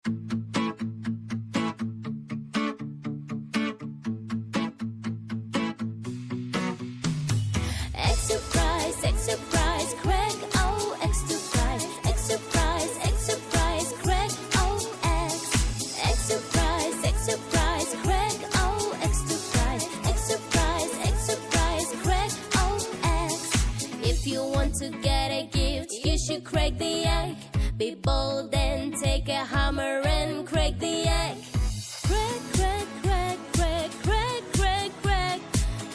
Extra price, Craig O. Extra price, Craig O. Extra price, Craig O. Extra price, Craig O. If you want to get a gift, you should crack the egg. Be bold and take a hammer and crack the egg. Crack, crack, crack, crack, crack, crack, crack,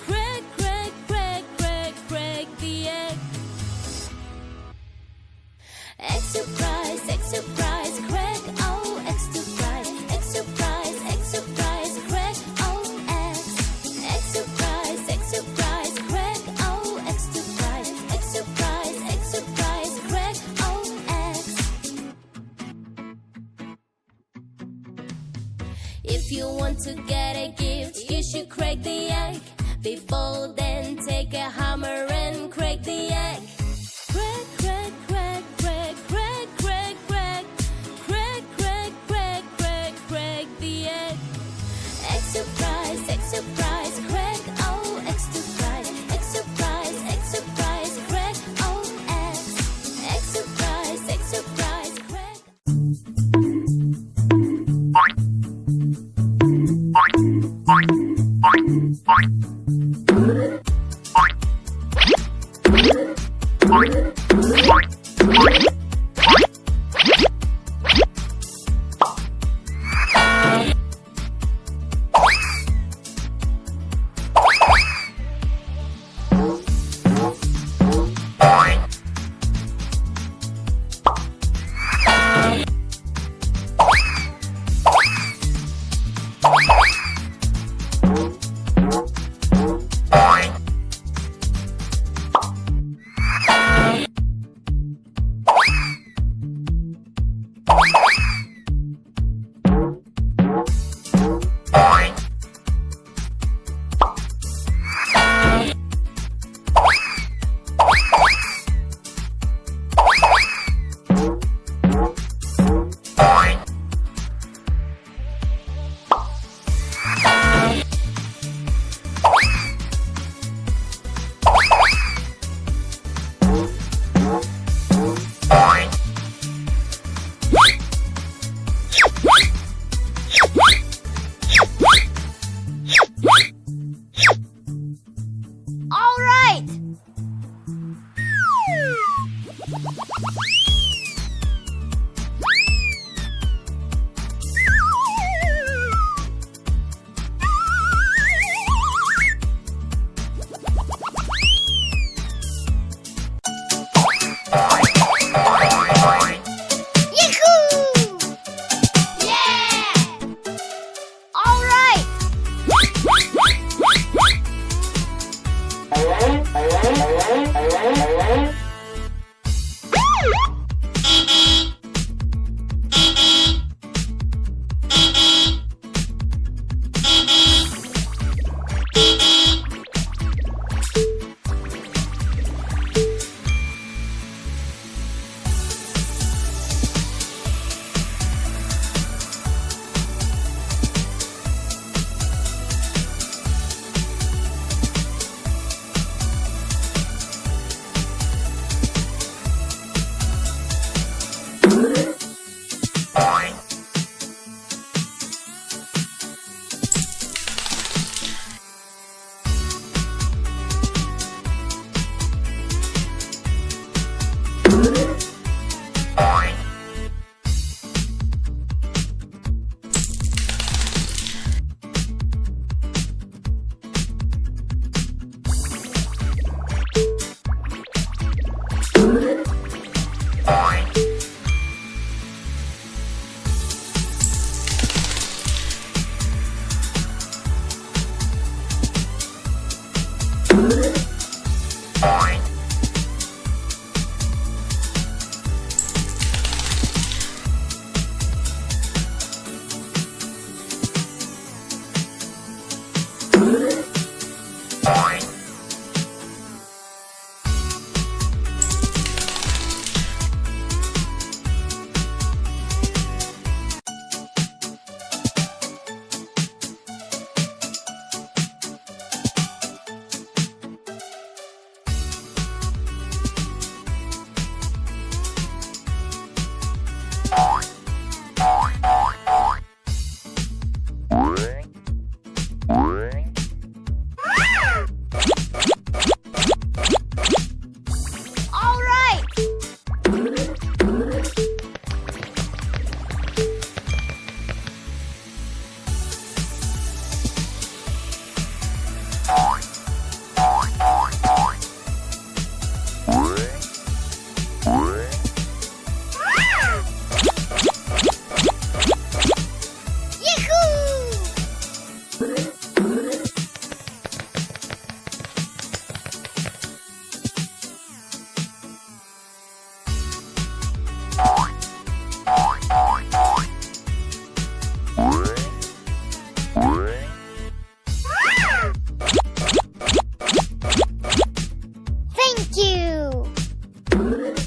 crack, crack, crack, crack, crack the egg. Extra price, Craig O. Extra price, Craig O. Extra price, Craig O. Extra price, Craig O. If you want to get a gift, you should crack the egg. Be bold and take a hammer and crack the egg. Crack, crack, crack, crack, crack, crack, crack, crack, crack, crack, crack, crack the egg. Extra price, Craig O. Extra price, Craig O. Extra price, Craig. you.